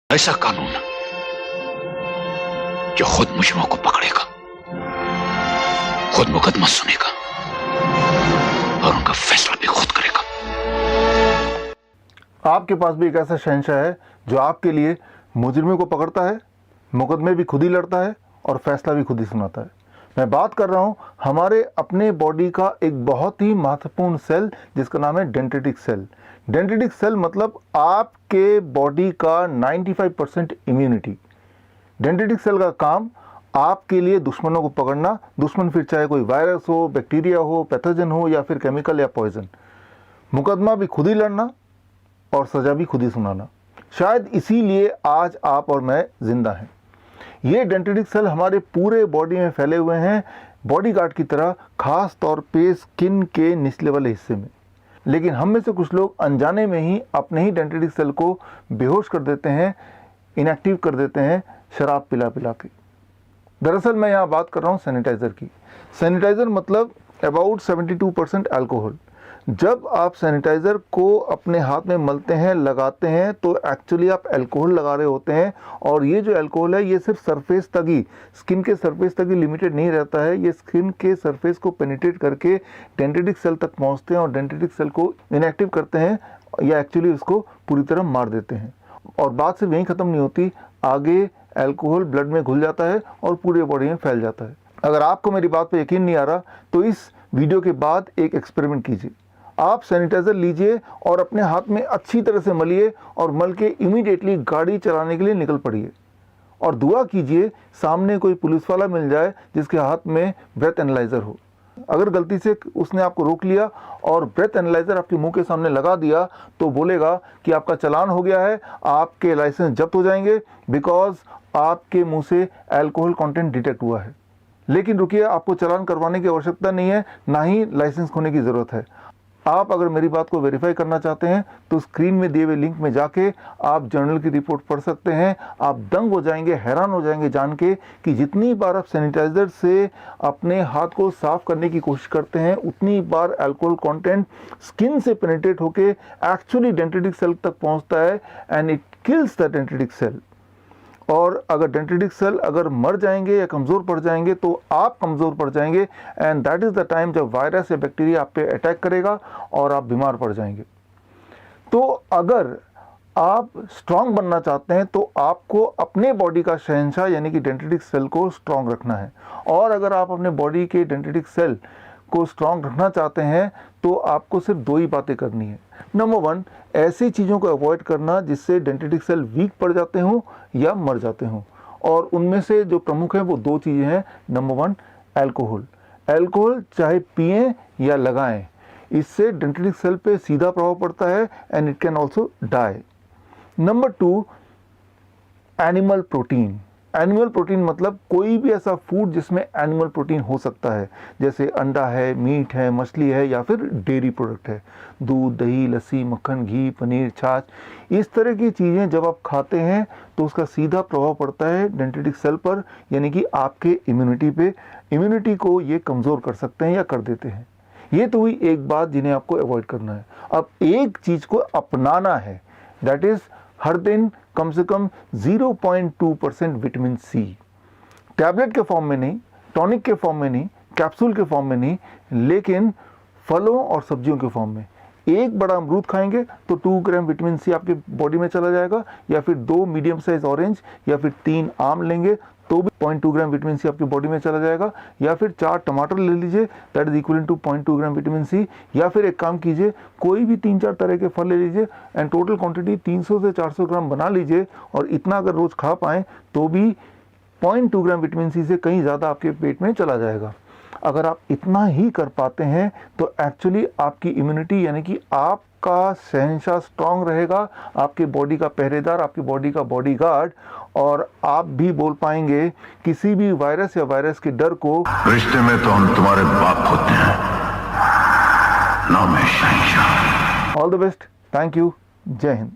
ऐसा कानून जो खुद मुजरिमों को पकड़ेगा, खुद मुकदमा सुनेगा और उनका फैसला भी खुद करेगा। आपके पास भी एक ऐसा शहंशाह है जो आपके लिए मुजरिमों को पकड़ता है, मुकदमे भी खुद ही लड़ता है और फैसला भी खुद ही सुनाता है। मैं बात कर रहा हूं हमारे अपने बॉडी का एक बहुत ही महत्वपूर्ण सेल जिसका नाम है डेंड्रिटिक सेल। डेंड्रिटिक सेल मतलब आपके बॉडी का 95% इम्यूनिटी। डेंड्रिटिक सेल का काम आपके लिए दुश्मनों को पकड़ना, दुश्मन फिर चाहे कोई वायरस हो, बैक्टीरिया हो, पैथोजन हो या फिर केमिकल या पॉइजन। मुकदमा भी खुद ही लड़ना और सजा भी खुद ही सुनाना। शायद इसीलिए आज आप और मैं जिंदा हैं। ये डेंड्रिटिक सेल हमारे पूरे बॉडी में फैले हुए हैं, बॉडीगार्ड की तरह, खास तौर पे स्किन के निचले वाले हिस्से में। लेकिन हम में से कुछ लोग अनजाने में ही अपने ही डेंड्रिटिक सेल को बेहोश कर देते हैं, इनएक्टिव कर देते हैं शराब पिला पिला के। दरअसल मैं यहाँ बात कर रहा हूँ सैनिटाइज़र की। सैनिटाइज़र मतलब अबाउट 72% अल्कोहल। जब आप सैनिटाइज़र को अपने हाथ में मलते हैं, लगाते हैं, तो एक्चुअली आप अल्कोहल लगा रहे होते हैं। और ये जो अल्कोहल है ये सिर्फ सरफेस तक ही, स्किन के सरफेस तक ही लिमिटेड नहीं रहता है। ये स्किन के सरफेस को पेनिट्रेट करके डेंड्रिटिक सेल तक पहुंचते हैं और डेंड्रिटिक सेल को इनएक्टिव करते हैं या एक्चुअली उसको पूरी तरह मार देते हैं। और बात सिर्फ यहीं ख़त्म नहीं होती, आगे अल्कोहल ब्लड में घुल जाता है और पूरे बॉडी में फैल जाता है। अगर आपको मेरी बात पे यकीन नहीं आ रहा तो इस वीडियो के बाद एक एक्सपेरिमेंट कीजिए। आप सैनिटाइज़र लीजिए और अपने हाथ में अच्छी तरह से मलिए और मल के इमीडिएटली गाड़ी चलाने के लिए निकल पड़िए। और दुआ कीजिए सामने कोई पुलिस वाला मिल जाए जिसके हाथ में ब्रेथ एनालाइज़र हो। अगर गलती से उसने आपको रोक लिया और ब्रेथ एनालाइज़र आपके मुंह के सामने लगा दिया तो बोलेगा कि आपका चालान हो गया है, आपके लाइसेंस जब्त हो जाएंगे बिकॉज आपके मुंह से अल्कोहल कंटेंट डिटेक्ट हुआ है। लेकिन रुकिए, आपको चालान करवाने की आवश्यकता नहीं है, ना ही लाइसेंस खोने की ज़रूरत है। आप अगर मेरी बात को वेरीफाई करना चाहते हैं तो स्क्रीन में दिए हुए लिंक में जाके आप जर्नल की रिपोर्ट पढ़ सकते हैं। आप दंग हो जाएंगे, हैरान हो जाएंगे जान के कि जितनी बार आप सैनिटाइज़र से अपने हाथ को साफ करने की कोशिश करते हैं उतनी बार अल्कोहल कंटेंट स्किन से पेनिट्रेट होके एक्चुअली डेंड्रिटिक सेल तक पहुंचता है and it kills the dendritic cell. और अगर डेंड्रिटिक सेल अगर मर जाएंगे या कमज़ोर पड़ जाएंगे तो आप कमज़ोर पड़ जाएंगे and that is the time जब वायरस या बैक्टीरिया आप पे अटैक करेगा और आप बीमार पड़ जाएंगे। तो अगर आप स्ट्रांग बनना चाहते हैं तो आपको अपने बॉडी का शहंशाह यानी कि डेंड्रिटिक सेल को स्ट्रांग रखना है। और अगर आप अपने बॉडी के डेंड्रिटिक सेल को स्ट्रांग रखना चाहते हैं तो आपको सिर्फ दो ही बातें करनी है। नंबर 1, ऐसी चीज़ों को अवॉइड करना जिससे डेंड्रिटिक सेल वीक पड़ जाते हों या मर जाते हों। और उनमें से जो प्रमुख हैं वो दो चीज़ें हैं। Number 1, alcohol. अल्कोहल चाहे पिएं या लगाएं, इससे डेंड्रिटिक सेल पे सीधा प्रभाव पड़ता है and it can also die. Number 2, animal protein. Animal protein मतलब कोई भी ऐसा फूड जिसमें एनिमल प्रोटीन हो सकता है, जैसे अंडा है, मीट है, मछली है या फिर डेयरी प्रोडक्ट है, दूध, दही, लस्सी, मक्खन, घी, पनीर, छाछ। इस तरह की चीज़ें जब आप खाते हैं तो उसका सीधा प्रभाव पड़ता है डेंड्रिटिक सेल पर, यानी कि आपके इम्यूनिटी पे। इम्यूनिटी को ये कमज़ोर कर सकते हैं या कर देते हैं। ये तो हुई एक बात जिन्हें आपको अवॉइड करना है। अब एक चीज़ को अपनाना है, दैट इज़ हर दिन कम से कम 0.2% विटामिन सी, टैबलेट के फॉर्म में नहीं, टॉनिक के फॉर्म में नहीं, कैप्सूल के फॉर्म में नहीं, लेकिन फलों और सब्जियों के फॉर्म में। एक बड़ा अमरूद खाएंगे तो 2 ग्राम विटामिन सी आपके बॉडी में चला जाएगा, या फिर 2 मीडियम साइज ऑरेंज या फिर 3 आम लेंगे तो भी 0.2 ग्राम विटामिन सी आपकी बॉडी में चला जाएगा, या फिर 4 टमाटर ले लीजिए, that is equal to 0.2 gram vitamin C. या फिर एक काम कीजिए, कोई भी 3-4 तरह के फल ले लीजिए एंड टोटल क्वांटिटी 300 से 400 ग्राम बना लीजिए। और इतना अगर रोज़ खा पाएँ तो भी 0.2 ग्राम विटामिन सी से कहीं ज़्यादा आपके पेट में चला जाएगा। अगर आप इतना ही कर पाते हैं तो एक्चुअली आपकी इम्यूनिटी यानी कि आपका शहंशाह स्ट्रांग रहेगा, आपके बॉडी का पहरेदार, आपकी बॉडी का बॉडीगार्ड। और आप भी बोल पाएंगे किसी भी वायरस या वायरस के डर को, रिश्ते में तो हम तुम्हारे बाप होते हैं, नाम है शहंशाह। All the best, thank you, जय हिंद।